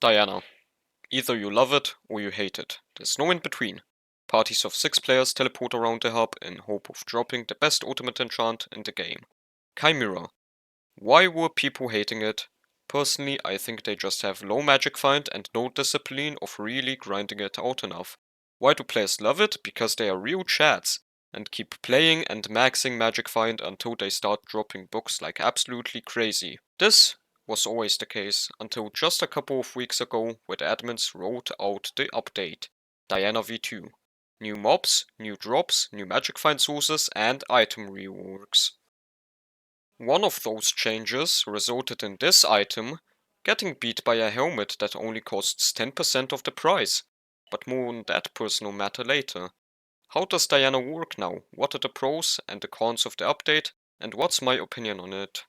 Diana. Either you love it or you hate it. There's no in between. Parties of 6 players teleport around the hub in hope of dropping the best ultimate enchant in the game. Chimera. Why were people hating it? Personally, I think they just have low magic find and no discipline of really grinding it out enough. Why do players love it? Because they are real chads and keep playing and maxing magic find until they start dropping books like absolutely crazy. This was always the case until just a couple of weeks ago when admins rolled out the update, Diana v2. New mobs, new drops, new magic find sources and item reworks. One of those changes resulted in this item getting beat by a helmet that only costs 10% of the price. But more on that personal matter later. How does Diana work now? What are the pros and the cons of the update? And what's my opinion on it?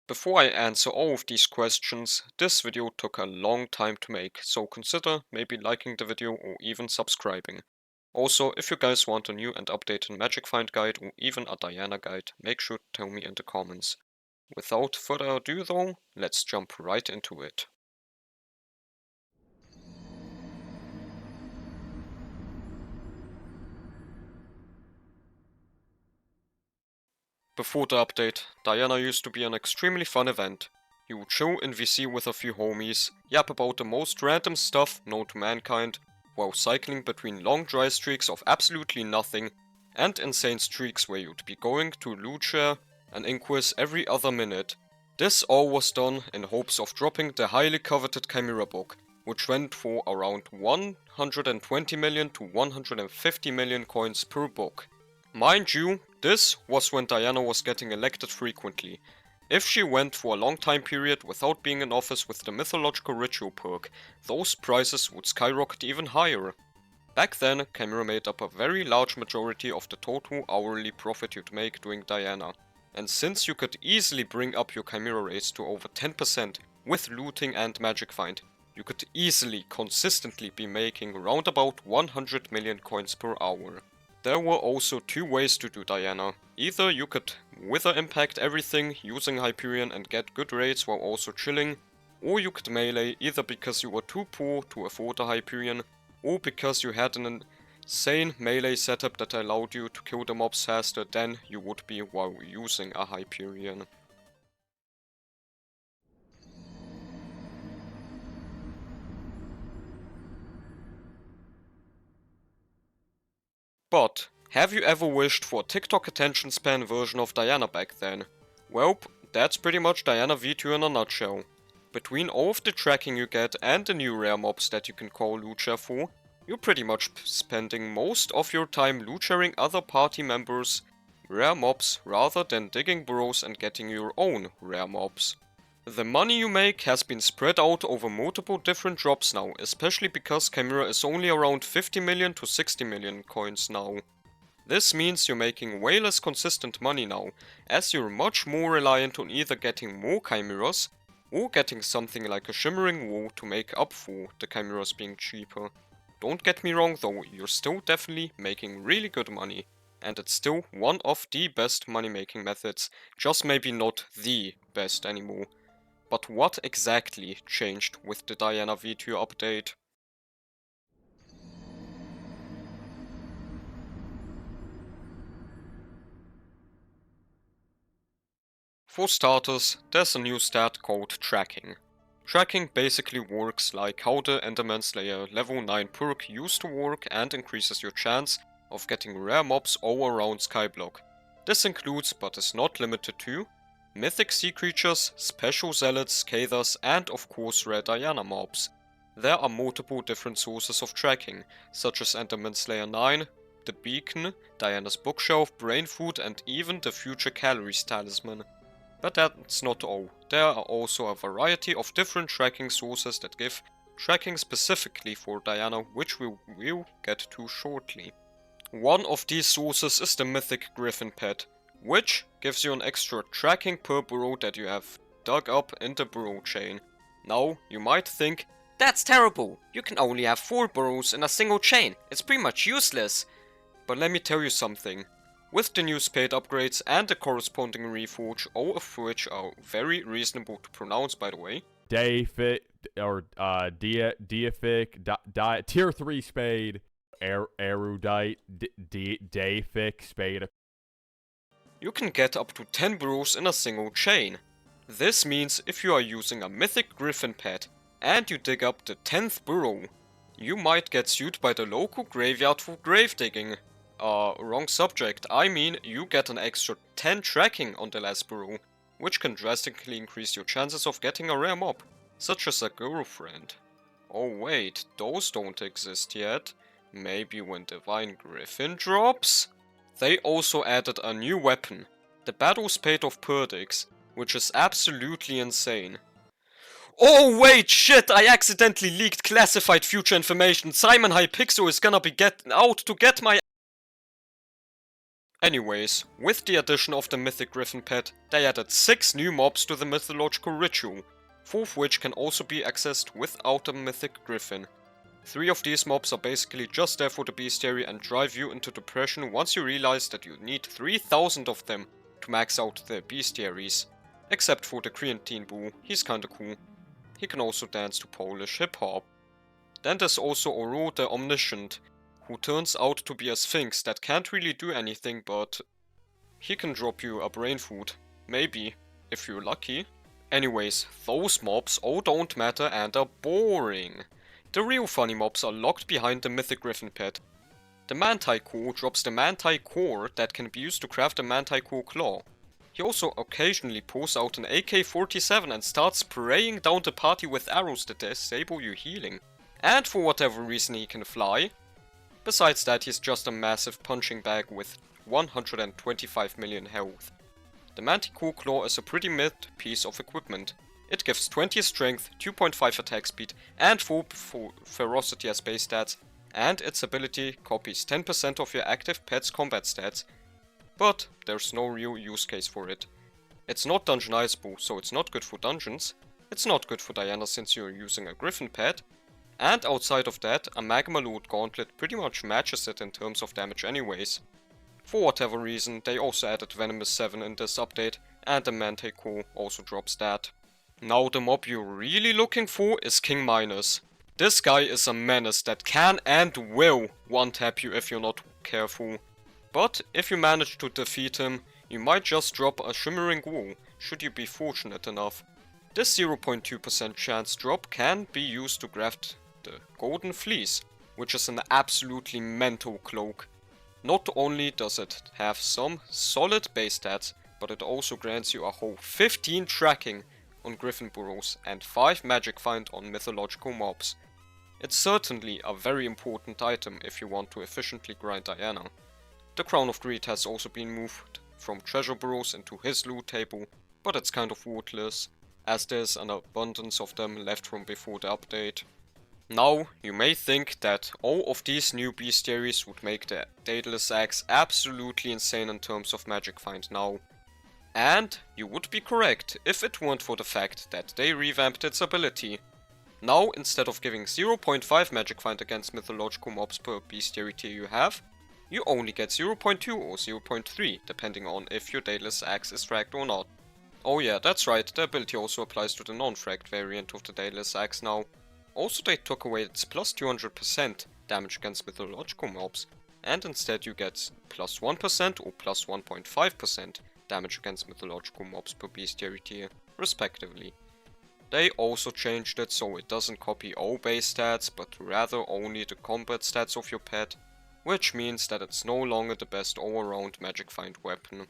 Before I answer all of these questions, this video took a long time to make, so consider maybe liking the video or even subscribing. Also, if you guys want a new and updated magic find guide or even a Diana guide, make sure to tell me in the comments. Without further ado though, let's jump right into it. Before the update, Diana used to be an extremely fun event. You would chill in VC with a few homies, yap about the most random stuff known to mankind, while cycling between long dry streaks of absolutely nothing and insane streaks where you'd be going to loot share and inquis every other minute. This all was done in hopes of dropping the highly coveted Chimera book, which went for around 120 million to 150 million coins per book. Mind you, this was when Diana was getting elected frequently. If she went for a long time period without being in office with the Mythological Ritual perk, those prices would skyrocket even higher. Back then, Chimera made up a very large majority of the total hourly profit you'd make doing Diana. And since you could easily bring up your Chimera rates to over 10% with looting and magic find, you could easily consistently be making round about 100 million coins per hour. There were also two ways to do Diana. Either you could wither impact everything using Hyperion and get good rates while also chilling, or you could melee either because you were too poor to afford a Hyperion, or because you had an insane melee setup that allowed you to kill the mobs faster than you would be while using a Hyperion. But, have you ever wished for a TikTok attention span version of Diana back then? Well, that's pretty much Diana v2 in a nutshell. Between all of the tracking you get and the new rare mobs that you can call loot share for, you're pretty much spending most of your time loot sharing other party members' rare mobs rather than digging burrows and getting your own rare mobs. The money you make has been spread out over multiple different drops now, especially because Chimera is only around 50 million to 60 million coins now. This means you're making way less consistent money now, as you're much more reliant on either getting more Chimeras or getting something like a Shimmering Wool to make up for the Chimeras being cheaper. Don't get me wrong though, you're still definitely making really good money, and it's still one of the best money making methods, just maybe not the best anymore. But what exactly changed with the Diana v2 update? For starters, there's a new stat called tracking. Tracking basically works like how the Enderman Slayer level 9 perk used to work and increases your chance of getting rare mobs all around Skyblock. This includes, but is not limited to, mythic sea creatures, special zealots, Cathars, and of course rare Diana mobs. There are multiple different sources of tracking, such as Enderman Slayer 9, the Beacon, Diana's Bookshelf, Brain Food, and even the future Calories Talisman. But that's not all. There are also a variety of different tracking sources that give tracking specifically for Diana, which we will get to shortly. One of these sources is the mythic Griffin Pet, which gives you an extra tracking per burrow that you have dug up in the burrow chain. Now, you might think, that's terrible! You can only have 4 burrows in a single chain, it's pretty much useless! But let me tell you something. With the new spade upgrades and the corresponding reforge, all of which are very reasonable to pronounce by the way. David Deific, Tier 3 Spade, Erudite, Deific Spade. You can get up to 10 burrows in a single chain. This means if you are using a mythic griffin pet and you dig up the 10th burrow, you might get sued by the local graveyard for grave digging. Wrong subject. I mean, you get an extra 10 tracking on the last burrow, which can drastically increase your chances of getting a rare mob, such as a girlfriend. Oh wait, those don't exist yet. Maybe when Divine Griffin drops? They also added a new weapon, the Battle Spade of Perdix, which is absolutely insane. Oh wait, shit, I accidentally leaked classified future information. Simon Hypixel is gonna be out to get my... Anyways, with the addition of the Mythic Griffin pet, they added 6 new mobs to the Mythological Ritual, 4 of which can also be accessed without a Mythic Griffin. 3 of these mobs are basically just there for the bestiary and drive you into depression once you realize that you need 3000 of them to max out the bestiaries. Except for the Creatine Boo, he's kinda cool. He can also dance to Polish hip-hop. Then there's also Oro the Omniscient, who turns out to be a sphinx that can't really do anything, but he can drop you a brain food. Maybe, if you're lucky. Anyways, those mobs all don't matter and are boring. The real funny mobs are locked behind the Mythic Griffin pet. The Manti Core drops the Manti Core that can be used to craft a Manti Core Claw. He also occasionally pulls out an AK-47 and starts spraying down the party with arrows that disable your healing. And for whatever reason he can fly. Besides that, he's just a massive punching bag with 125 million health. The Manticore Claw is a pretty mid piece of equipment. It gives 20 strength, 2.5 attack speed, and 4 ferocity as base stats, and its ability copies 10% of your active pet's combat stats. But there's no real use case for it. It's not dungeonizable, so it's not good for dungeons. It's not good for Diana since you're using a griffin pet. And outside of that, a Magma Lord Gauntlet pretty much matches it in terms of damage anyways. For whatever reason, they also added Venomous 7 in this update, and the Manticore also drops that. Now the mob you're really looking for is King Minos. This guy is a menace that can and will one-tap you if you're not careful. But if you manage to defeat him, you might just drop a Shimmering Wall, should you be fortunate enough. This 0.2% chance drop can be used to craft the Golden Fleece, which is an absolutely mental cloak. Not only does it have some solid base stats, but it also grants you a whole 15 tracking on Griffin Burrows and 5 magic find on mythological mobs. It's certainly a very important item if you want to efficiently grind Diana. The Crown of Greed has also been moved from treasure burrows into his loot table, but it's kind of worthless, as there's an abundance of them left from before the update. Now, you may think that all of these new bestiaries would make the Daedalus Axe absolutely insane in terms of magic find now. And you would be correct if it weren't for the fact that they revamped its ability. Now, instead of giving 0.5 magic find against mythological mobs per bestiary tier you have, you only get 0.2 or 0.3, depending on if your Daedalus Axe is fragged or not. Oh yeah, that's right, the ability also applies to the non-fragged variant of the Daedalus Axe now. Also they took away its plus 200% damage against mythological mobs, and instead you get plus 1% or plus 1.5% damage against mythological mobs per bestiary tier, respectively. They also changed it so it doesn't copy all base stats, but rather only the combat stats of your pet, which means that it's no longer the best all-around magic find weapon.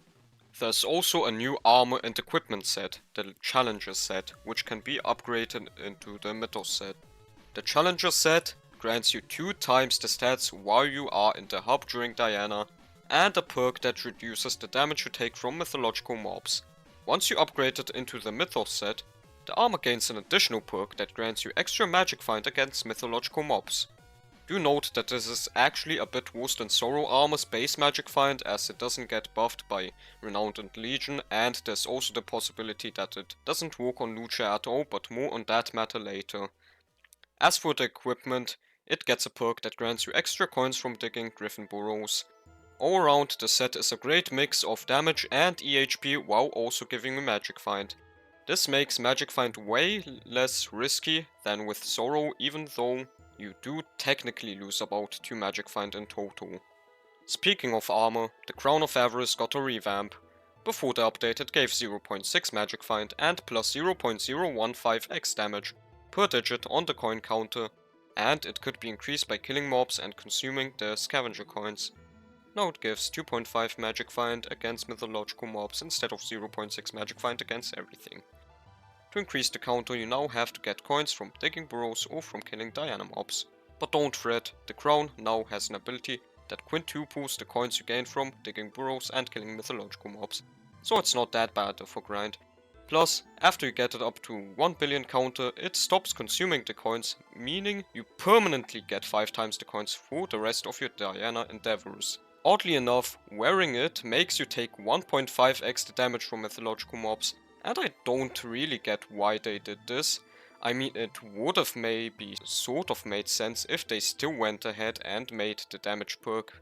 There's also a new armor and equipment set, the Challenger set, which can be upgraded into the Mythos set. The Challenger set grants you 2 times the stats while you are in the hub during Diana, and a perk that reduces the damage you take from mythological mobs. Once you upgrade it into the Mythos set, the armor gains an additional perk that grants you extra magic find against mythological mobs. Do note that this is actually a bit worse than Sorrow Armor's base magic find, as it doesn't get buffed by Renowned and Legion, and there's also the possibility that it doesn't work on Lucia at all, but more on that matter later. As for the equipment, it gets a perk that grants you extra coins from digging Griffin Burrows. All around, the set is a great mix of damage and EHP while also giving you magic find. This makes Magic Find way less risky than with Sorrow, even though you do technically lose about 2 Magic Find in total. Speaking of armor, the Crown of Avarice got a revamp. Before the update it gave 0.6 Magic Find and plus 0.015x damage per digit on the coin counter, and it could be increased by killing mobs and consuming the scavenger coins. Now it gives 2.5 Magic Find against mythological mobs instead of 0.6 Magic Find against everything. To increase the counter you now have to get coins from digging burrows or from killing Diana mobs. But don't fret, the crown now has an ability that quintuples the coins you gain from digging burrows and killing mythological mobs, so it's not that bad of a grind. Plus, after you get it up to 1 billion counter, it stops consuming the coins, meaning you permanently get 5 times the coins for the rest of your Diana endeavors. Oddly enough, wearing it makes you take 1.5x the damage from mythological mobs, and I don't really get why they did this. I mean, it would have maybe sort of made sense if they still went ahead and made the damage perk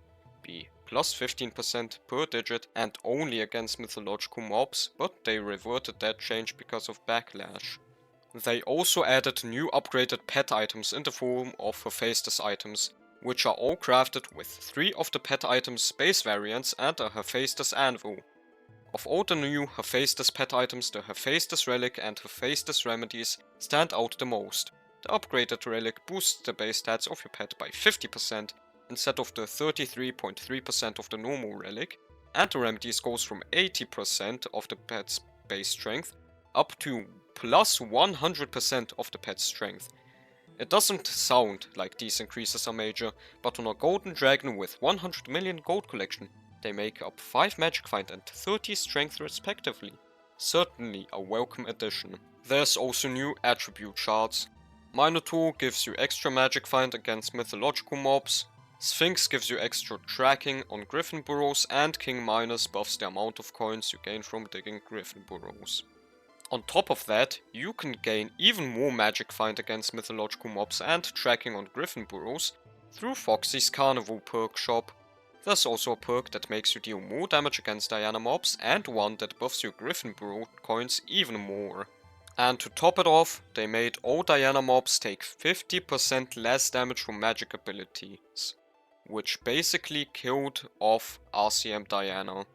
be plus 15% per digit and only against mythological mobs, but they reverted that change because of backlash. They also added new upgraded pet items in the form of Hephaestus items, which are all crafted with 3 of the pet items base variants and a Hephaestus anvil. Of all the new Hephaestus pet items, the Hephaestus relic and Hephaestus remedies stand out the most. The upgraded relic boosts the base stats of your pet by 50% instead of the 33.3% of the normal relic, and the remedies goes from 80% of the pet's base strength up to plus 100% of the pet's strength. It doesn't sound like these increases are major, but on a golden dragon with 100 million gold collection, they make up 5 magic find and 30 strength respectively. Certainly a welcome addition. There's also new attribute shards. Minotaur gives you extra magic find against mythological mobs, Sphinx gives you extra tracking on griffin burrows, and King Minos buffs the amount of coins you gain from digging griffin burrows. On top of that, you can gain even more magic find against mythological mobs and tracking on griffin burrows through Foxy's Carnival perk shop. There's also a perk that makes you deal more damage against Diana mobs and one that buffs your griffin burrow coins even more. And to top it off, they made all Diana mobs take 50% less damage from magic abilities, which basically killed off RCM Diana.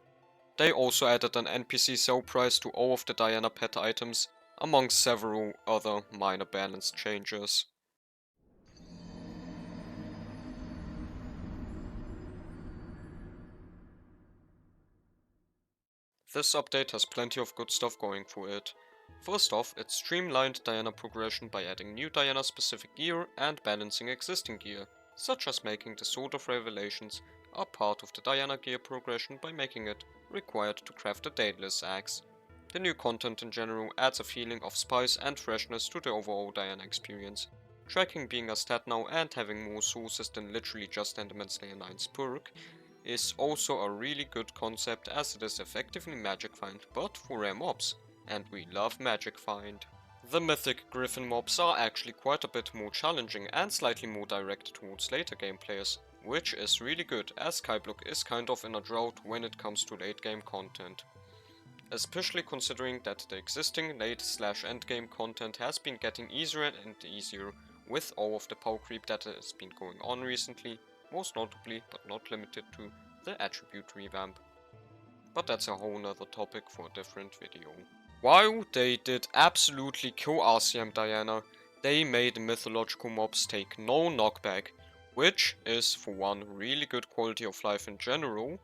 They also added an NPC sell price to all of the Diana pet items, among several other minor balance changes. This update has plenty of good stuff going for it. First off, it streamlined Diana progression by adding new Diana specific gear and balancing existing gear, such as making the Sword of Revelations a part of the Diana gear progression by making it required to craft a Daedalus axe. The new content in general adds a feeling of spice and freshness to the overall Diana experience. Tracking being a stat now and having more sources than literally just Enderman Slayer 9's perk is also a really good concept, as it is effectively magic find, but for rare mobs, and we love magic find. The mythic griffin mobs are actually quite a bit more challenging and slightly more directed towards later game players, which is really good, as Skyblock is kind of in a drought when it comes to late game content. Especially considering that the existing late/end game content has been getting easier and easier with all of the power creep that has been going on recently, most notably but not limited to the attribute revamp. But that's a whole nother topic for a different video. While they did absolutely kill RCM Diana, they made mythological mobs take no knockback, which is for one really good quality of life in general,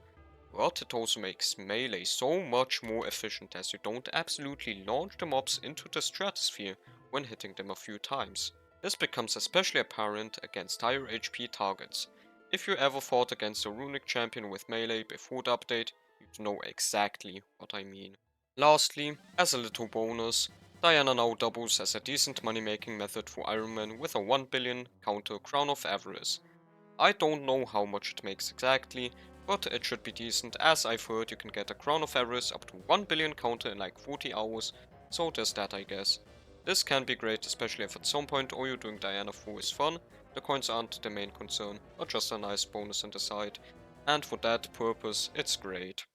but it also makes melee so much more efficient, as you don't absolutely launch the mobs into the stratosphere when hitting them a few times. This becomes especially apparent against higher HP targets. If you ever fought against a runic champion with melee before the update, you'd know exactly what I mean. Lastly, as a little bonus, Diana now doubles as a decent money making method for Iron Man with a 1 billion counter Crown of Avarice. I don't know how much it makes exactly, but it should be decent, as I've heard you can get a Crown of Avarice up to 1 billion counter in like 40 hours, so there's that I guess. This can be great, especially if at some point all you're doing Diana for is fun. The coins aren't the main concern, but just a nice bonus on the side, and for that purpose it's great.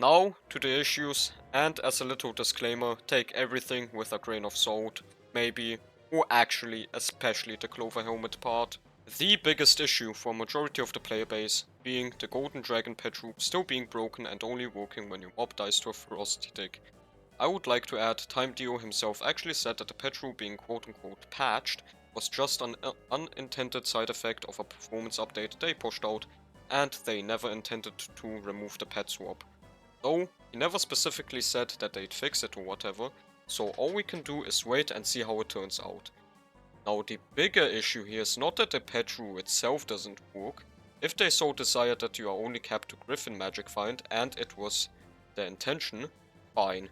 Now to the issues, and as a little disclaimer, take everything with a grain of salt, maybe, or actually especially the Clover Helmet part. The biggest issue for majority of the player base being the Golden Dragon pet room still being broken and only working when your mob dies to a ferocity tick. I would like to add, Time Dio himself actually said that the pet rule being quote unquote patched was just an unintended side effect of a performance update they pushed out, and they never intended to remove the pet swap. Though, he never specifically said that they'd fix it or whatever, so all we can do is wait and see how it turns out. Now the bigger issue here is not that the pet rule itself doesn't work. If they so desire that you are only capped to Griffin Magic Find and it was their intention, fine.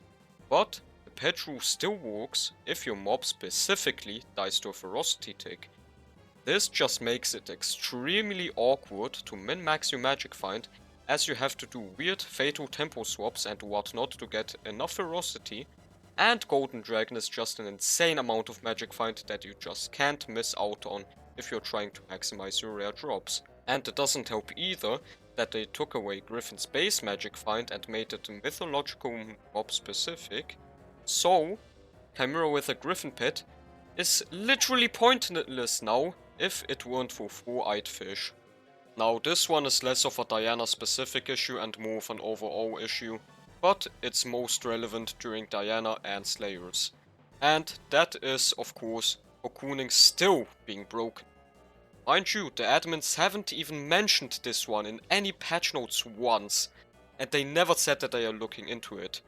But the pet rule still works if your mob specifically dies to a ferocity tick. This just makes it extremely awkward to min-max your Magic Find, as you have to do weird fatal tempo swaps and whatnot to get enough ferocity, and Golden Dragon is just an insane amount of Magic Find that you just can't miss out on if you're trying to maximize your rare drops. And it doesn't help either that they took away Griffin's base Magic Find and made it mythological mob specific, so Chimera with a Griffin pet is literally pointless now if it weren't for 4-eyed fish. Now this one is less of a Diana specific issue and more of an overall issue, but it's most relevant during Diana and Slayers. And that is, of course, cocooning still being broken. Mind you, the admins haven't even mentioned this one in any patch notes once, and they never said that they are looking into it.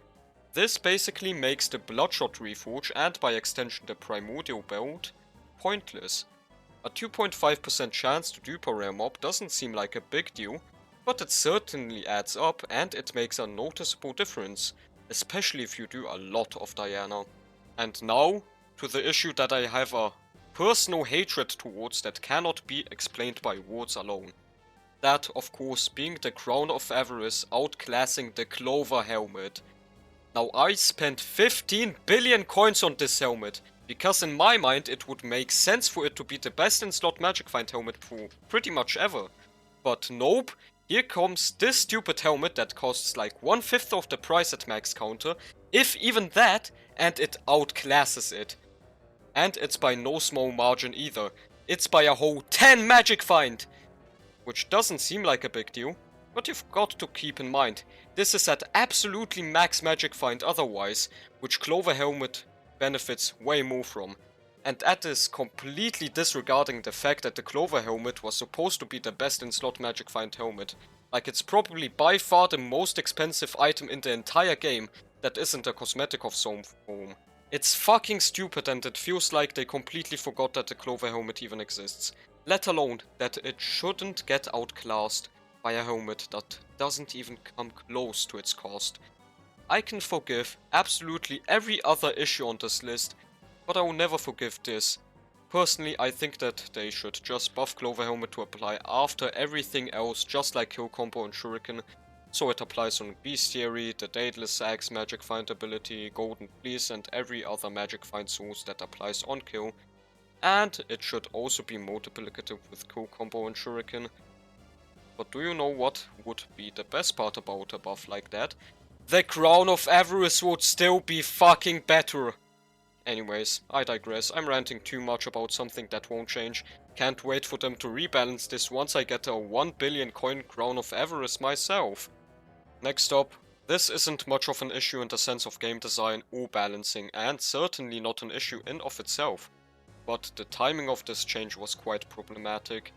This basically makes the Bloodshot Reforge, and by extension the Primordial build, pointless. A 2.5% chance to dupe a rare mob doesn't seem like a big deal, but it certainly adds up and it makes a noticeable difference, especially if you do a lot of Diana. And now, to the issue that I have a personal hatred towards that cannot be explained by words alone. That, of course, being the Crown of Avarice outclassing the Clover Helmet. Now I spent 15 billion coins on this helmet, because in my mind it would make sense for it to be the best in slot Magic Find helmet for pretty much ever. But nope, here comes this stupid helmet that costs like 1/5 of the price at max counter, if even that, and it outclasses it. And it's by no small margin either, it's by a whole 10 Magic Find! Which doesn't seem like a big deal, but you've got to keep in mind, this is at absolutely max Magic Find otherwise, which Clover Helmet benefits way more from. And that is completely disregarding the fact that the Clover Helmet was supposed to be the best in slot Magic Find helmet. Like it's probably by far the most expensive item in the entire game that isn't a cosmetic of some form. It's fucking stupid and it feels like they completely forgot that the Clover Helmet even exists. Let alone that it shouldn't get outclassed by a helmet that doesn't even come close to its cost. I can forgive absolutely every other issue on this list, but I will never forgive this. Personally, I think that they should just buff Clover Helmet to apply after everything else, just like Kill Combo and Shuriken, so it applies on Bestiary, the Daedalus Axe Magic Find ability, Golden Fleece and every other Magic Find source that applies on kill. And it should also be multiplicative with Kill Combo and Shuriken. But do you know what would be the best part about a buff like that? The Crown of Avarice would still be fucking better. Anyways, I digress. I'm ranting too much about something that won't change. Can't wait for them to rebalance this once I get a 1 billion coin Crown of Avarice myself. Next up, this isn't much of an issue in the sense of game design or balancing, and certainly not an issue in of itself. But the timing of this change was quite problematic.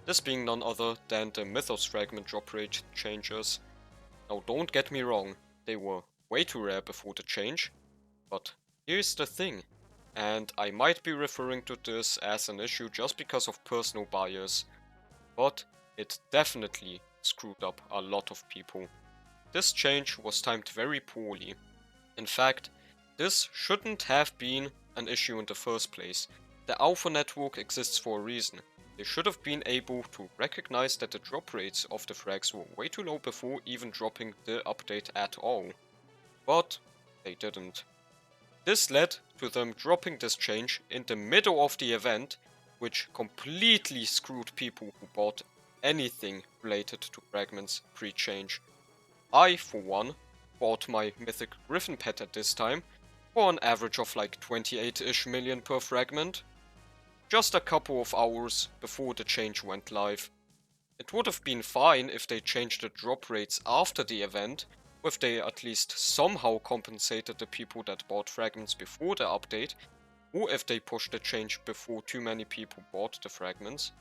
This being none other than the Mythos Fragment drop rate changes. Now don't get me wrong, they were way too rare before the change, but here's the thing, and I might be referring to this as an issue just because of personal bias, but it definitely screwed up a lot of people. This change was timed very poorly. In fact, this shouldn't have been an issue in the first place. The Alpha network exists for a reason. They should have been able to recognize that the drop rates of the frags were way too low before even dropping the update at all. But they didn't. This led to them dropping this change in the middle of the event, which completely screwed people who bought anything related to fragments pre-change. I, for one, bought my mythic griffin pet at this time for an average of like 28-ish million per fragment, just a couple of hours before the change went live. It would have been fine if they changed the drop rates after the event, or if they at least somehow compensated the people that bought fragments before the update, or if they pushed the change before too many people bought the fragments,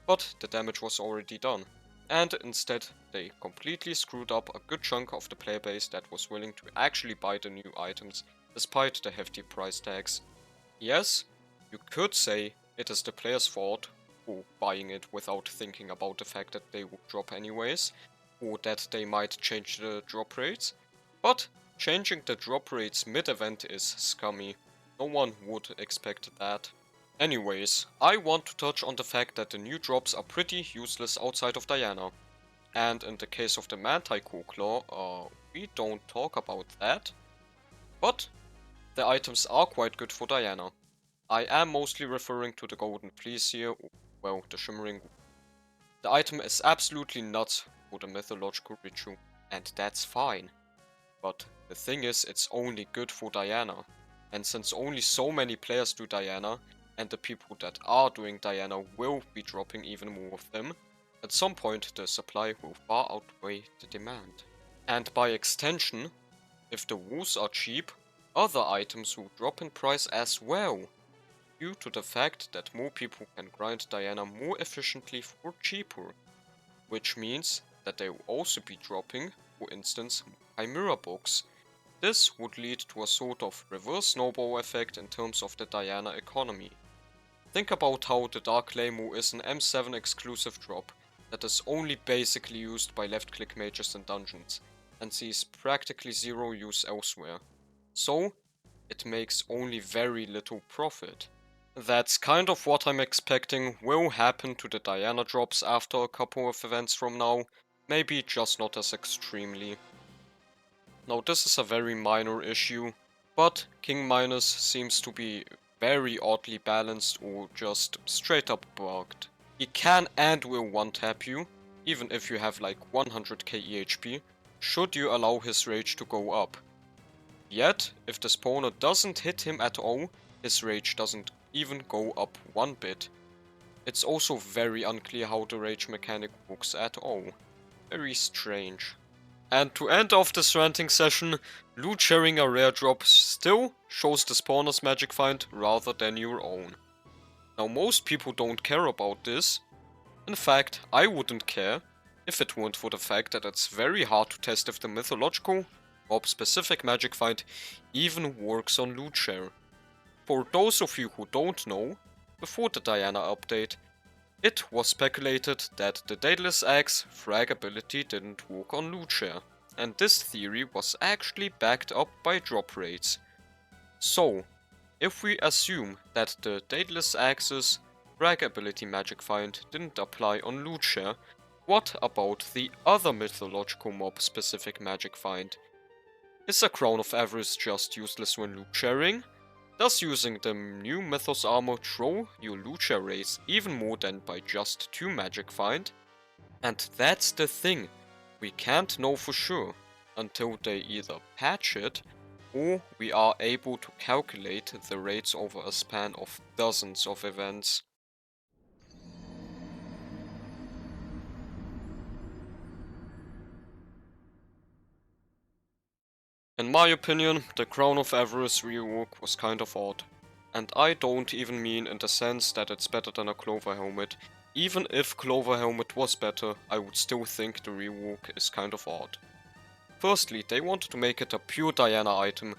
but the damage was already done. And instead, they completely screwed up a good chunk of the player base that was willing to actually buy the new items, despite the hefty price tags. Yes, you could say it is the player's fault for buying it without thinking about the fact that they would drop anyways, or that they might change the drop rates, but changing the drop rates mid-event is scummy. No one would expect that. Anyways, I want to touch on the fact that the new drops are pretty useless outside of Diana. And in the case of the Manticore Claw, we don't talk about that. But the items are quite good for Diana. I am mostly referring to the Golden Fleece here, well, the Shimmering. The item is absolutely nuts for the mythological ritual, and that's fine. But the thing is, it's only good for Diana. And since only so many players do Diana, and the people that are doing Diana will be dropping even more of them, at some point the supply will far outweigh the demand. And by extension, if the woos are cheap, other items will drop in price as well, due to the fact that more people can grind Diana more efficiently for cheaper, which means that they will also be dropping, for instance, Chimera books. This would lead to a sort of reverse snowball effect in terms of the Diana economy. Think about how the Dark Claymore is an M7 exclusive drop that is only basically used by left click mages in dungeons, and sees practically zero use elsewhere. So, it makes only very little profit. That's kind of what I'm expecting will happen to the Diana drops after a couple of events from now, maybe just not as extremely. Now this is a very minor issue, but King Minus seems to be very oddly balanced or just straight up bugged. He can and will one-tap you, even if you have like 100k EHP, should you allow his rage to go up. Yet, if the spawner doesn't hit him at all, his rage doesn't even go up one bit. It's also very unclear how the rage mechanic works at all. Very strange. And to end off this ranting session, loot sharing a rare drop still shows the spawner's magic find rather than your own. Now most people don't care about this. In fact, I wouldn't care if it weren't for the fact that it's very hard to test if the mythological mob specific magic find even works on loot share. For those of you who don't know, before the Diana update, it was speculated that the Daedalus Axe frag ability didn't work on loot share, and this theory was actually backed up by drop rates. So, if we assume that the Daedalus Axe's frag ability magic find didn't apply on loot share, what about the other mythological mob specific magic find? Is a Crown of Avarice just useless when loot sharing? Does using the new Mythos armor throw your loot share rates even more than by just 2 magic find? And that's the thing, we can't know for sure until they either patch it or we are able to calculate the rates over a span of dozens of events. In my opinion, the Crown of Avarice rework was kind of odd. And I don't even mean in the sense that it's better than a Clover Helmet. Even if Clover Helmet was better, I would still think the rework is kind of odd. Firstly, they wanted to make it a pure Diana item,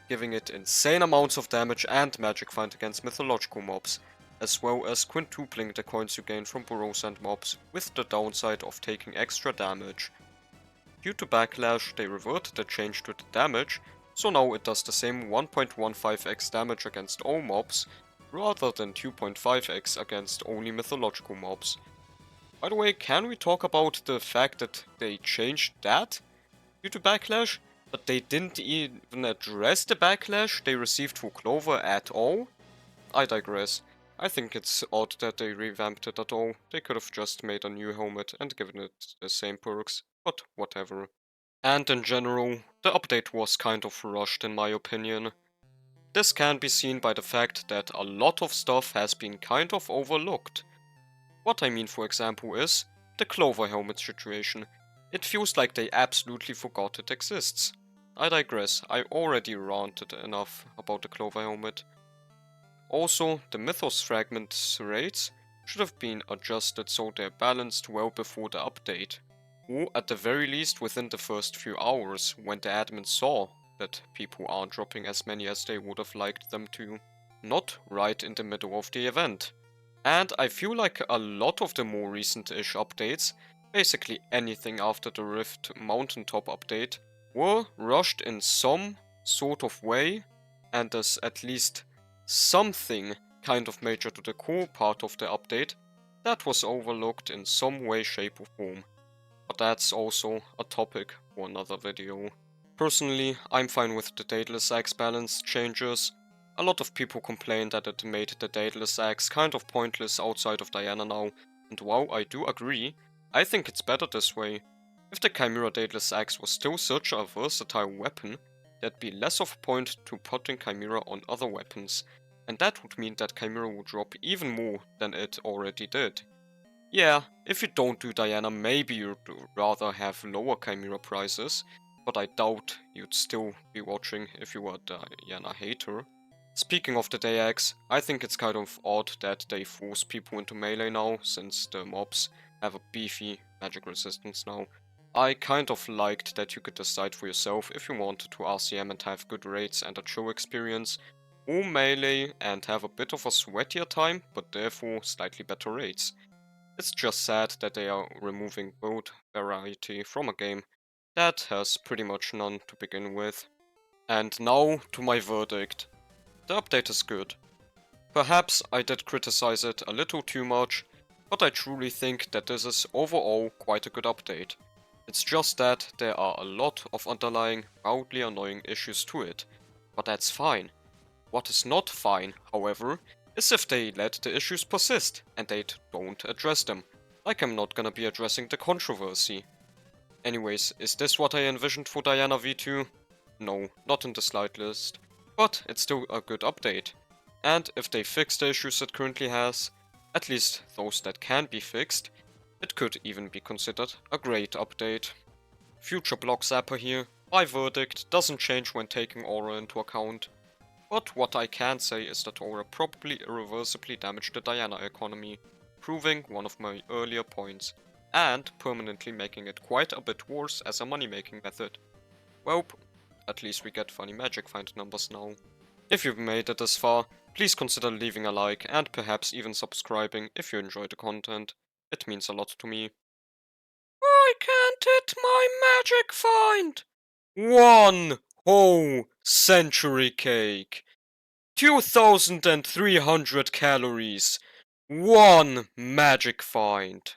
giving it insane amounts of damage and magic find against mythological mobs, as well as quintupling the coins you gain from burrows and mobs, with the downside of taking extra damage. Due to backlash, they reverted the change to the damage, so now it does the same 1.15x damage against all mobs, rather than 2.5x against only mythological mobs. By the way, can we talk about the fact that they changed that due to backlash, but they didn't even address the backlash they received for Clover at all? I digress. I think it's odd that they revamped it at all. They could have just made a new helmet and given it the same perks, but whatever. And in general, the update was kind of rushed in my opinion. This can be seen by the fact that a lot of stuff has been kind of overlooked. What I mean, for example, is the Clover helmet situation. It feels like they absolutely forgot it exists. I digress, I already ranted enough about the Clover helmet. Also, the Mythos fragment rates should have been adjusted so they're balanced well before the update. Or at the very least within the first few hours, when the admin saw that people aren't dropping as many as they would have liked them to. Not right in the middle of the event. And I feel like a lot of the more recent-ish updates, basically anything after the Rift Mountaintop update, were rushed in some sort of way, and as at least something kind of major to the core part of the update, that was overlooked in some way, shape or form. But that's also a topic for another video. Personally, I'm fine with the Daedalus Axe balance changes. A lot of people complain that it made the Daedalus Axe kind of pointless outside of Diana now, and while I do agree, I think it's better this way. If the Chimera Daedalus Axe was still such a versatile weapon, there'd be less of a point to putting Chimera on other weapons, and that would mean that Chimera would drop even more than it already did. Yeah, if you don't do Diana, maybe you'd rather have lower Chimera prices, but I doubt you'd still be watching if you were a Diana hater. Speaking of the Dayax, I think it's kind of odd that they force people into melee now, since the mobs have a beefy magic resistance now. I kind of liked that you could decide for yourself if you wanted to RCM and have good rates and a chill experience, or melee and have a bit of a sweatier time, but therefore slightly better rates. It's just sad that they are removing build variety from a game that has pretty much none to begin with. And now to my verdict. The update is good. Perhaps I did criticize it a little too much, but I truly think that this is overall quite a good update. It's just that there are a lot of underlying, mildly annoying issues to it, but that's fine. What is not fine, however, is if they let the issues persist and they don't address them, like I'm not gonna be addressing the controversy. Anyways, is this what I envisioned for Diana V2? No, not in the slightest, but it's still a good update. And if they fix the issues it currently has, at least those that can be fixed, it could even be considered a great update. Future BlockZapper here, my verdict doesn't change when taking Aura into account. But what I can say is that Aura probably irreversibly damaged the Diana economy, proving one of my earlier points, and permanently making it quite a bit worse as a money-making method. Well, at least we get funny magic find numbers now. If you've made it this far, please consider leaving a like and perhaps even subscribing if you enjoy the content. It means a lot to me. I can't hit my magic find! 1 whole century cake! 2,300 calories! 1 magic find!